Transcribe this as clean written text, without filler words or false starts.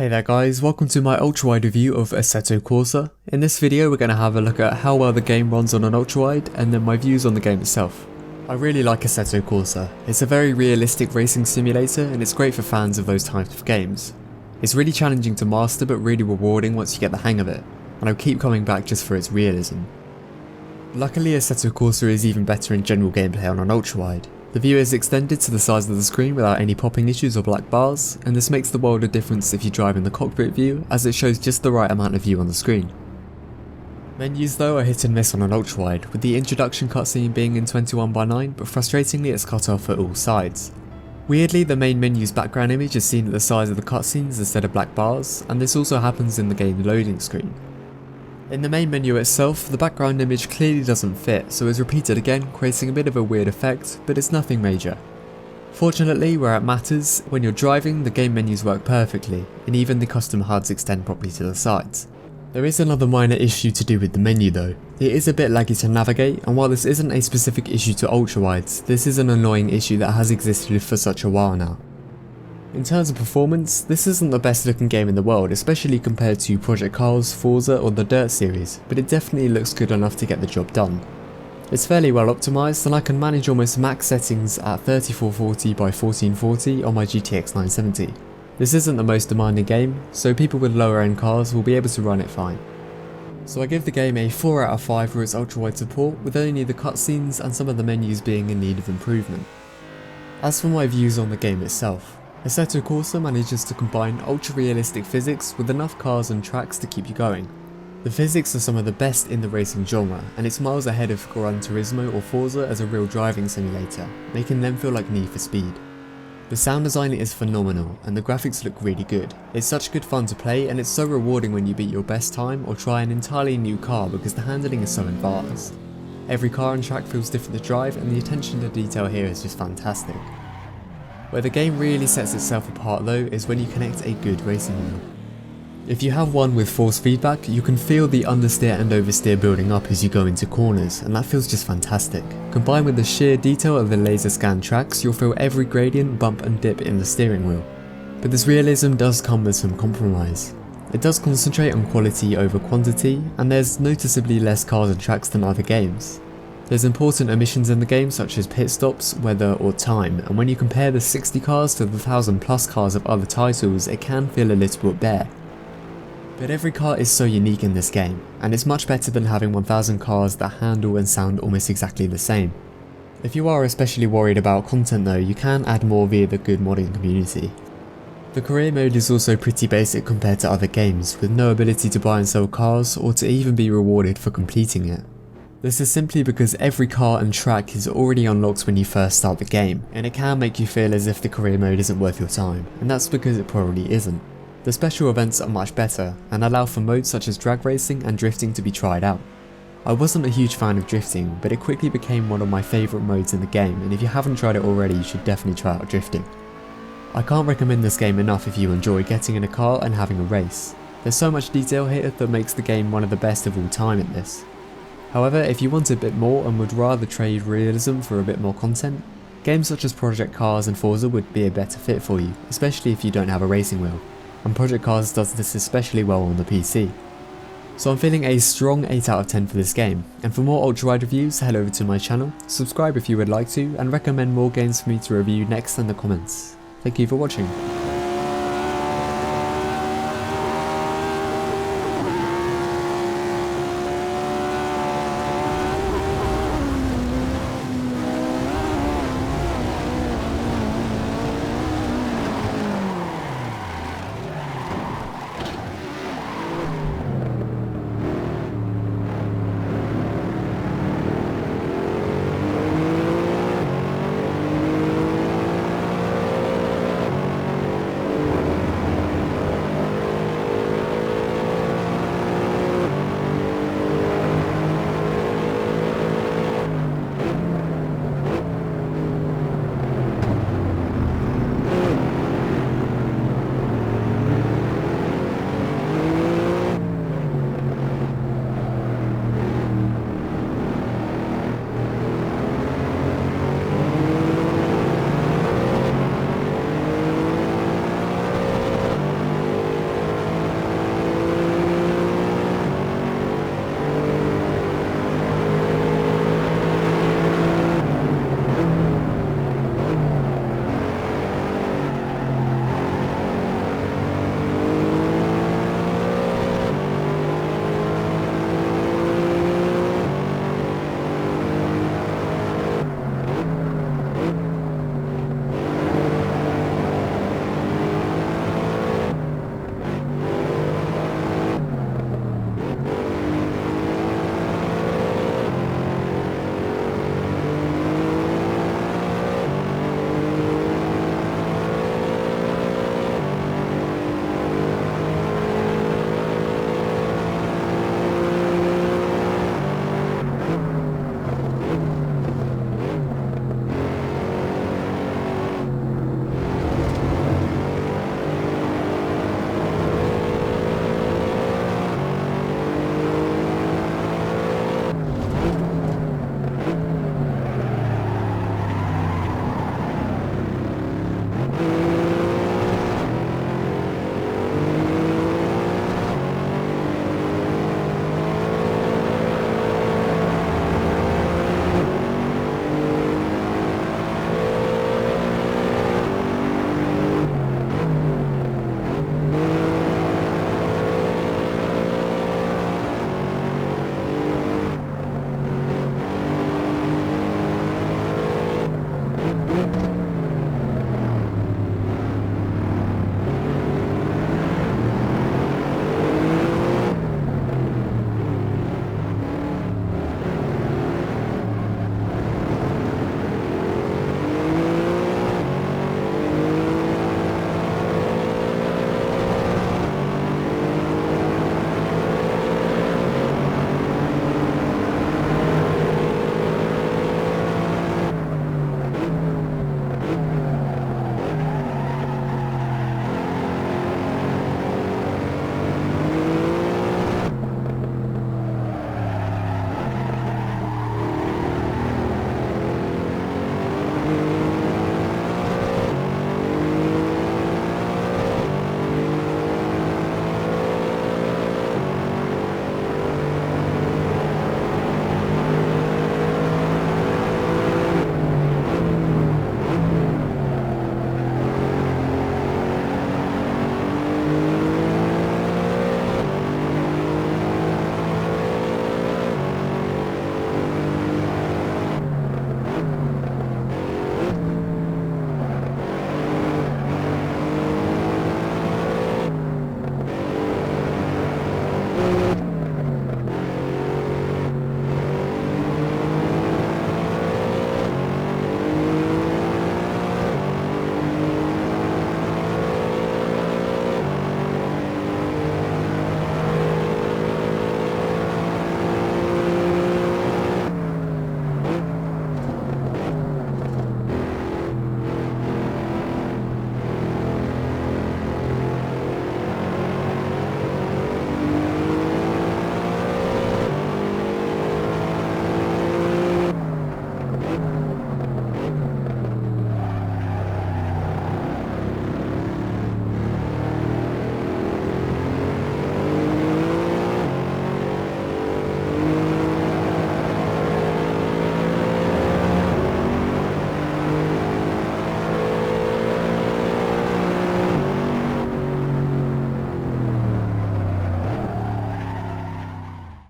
Hey there guys, welcome to my ultra-wide review of Assetto Corsa. In this video we're going to have a look at how well the game runs on an ultra-wide and then my views on the game itself. I really like Assetto Corsa. It's a very realistic racing simulator and it's great for fans of those types of games. It's really challenging to master but really rewarding once you get the hang of it, and I'll keep coming back just for its realism. Luckily Assetto Corsa is even better in general gameplay on an ultra-wide. The view is extended to the size of the screen without any popping issues or black bars, and this makes the world of difference if you drive in the cockpit view, as it shows just the right amount of view on the screen. Menus though are hit and miss on an ultra-wide, with the introduction cutscene being in 21:9, but frustratingly it's cut off at all sides. Weirdly, the main menu's background image is seen at the size of the cutscenes instead of black bars, and this also happens in the game loading screen. In the main menu itself, the background image clearly doesn't fit, so is repeated again, creating a bit of a weird effect, but it's nothing major. Fortunately, where it matters, when you're driving, the game menus work perfectly, and even the custom HUDs extend properly to the sides. There is another minor issue to do with the menu though. It is a bit laggy to navigate, and while this isn't a specific issue to ultra-wides, this is an annoying issue that has existed for such a while now. In terms of performance, this isn't the best looking game in the world, especially compared to Project Cars, Forza or the Dirt series, but it definitely looks good enough to get the job done. It's fairly well optimised and I can manage almost max settings at 3440x1440 on my GTX 970. This isn't the most demanding game, so people with lower end cars will be able to run it fine. So I give the game a 4 out of 5 for its ultra-wide support, with only the cutscenes and some of the menus being in need of improvement. As for my views on the game itself, Assetto Corsa manages to combine ultra-realistic physics with enough cars and tracks to keep you going. The physics are some of the best in the racing genre, and it's miles ahead of Gran Turismo or Forza as a real driving simulator, making them feel like Need for Speed. The sound design is phenomenal, and the graphics look really good. It's such good fun to play, and it's so rewarding when you beat your best time or try an entirely new car because the handling is so advanced. Every car and track feels different to drive, and the attention to detail here is just fantastic. Where the game really sets itself apart though is when you connect a good racing wheel. If you have one with force feedback, you can feel the understeer and oversteer building up as you go into corners, and that feels just fantastic. Combined with the sheer detail of the laser scan tracks, you'll feel every gradient, bump and dip in the steering wheel. But this realism does come with some compromise. It does concentrate on quality over quantity, and there's noticeably less cars and tracks than other games. There's important omissions in the game such as pit stops, weather or time, and when you compare the 60 cars to the 1000 plus cars of other titles, it can feel a little bit bare. But every car is so unique in this game, and it's much better than having 1000 cars that handle and sound almost exactly the same. If you are especially worried about content though, you can add more via the good modding community. The career mode is also pretty basic compared to other games, with no ability to buy and sell cars or to even be rewarded for completing it. This is simply because every car and track is already unlocked when you first start the game, and it can make you feel as if the career mode isn't worth your time, and that's because it probably isn't. The special events are much better, and allow for modes such as drag racing and drifting to be tried out. I wasn't a huge fan of drifting, but it quickly became one of my favourite modes in the game, and if you haven't tried it already you should definitely try out drifting. I can't recommend this game enough if you enjoy getting in a car and having a race. There's so much detail here that makes the game one of the best of all time at this. However, if you want a bit more and would rather trade realism for a bit more content, games such as Project Cars and Forza would be a better fit for you, especially if you don't have a racing wheel, and Project Cars does this especially well on the PC. So I'm feeling a strong 8 out of 10 for this game, and for more ultra-wide reviews head over to my channel, subscribe if you would like to, and recommend more games for me to review next in the comments. Thank you for watching.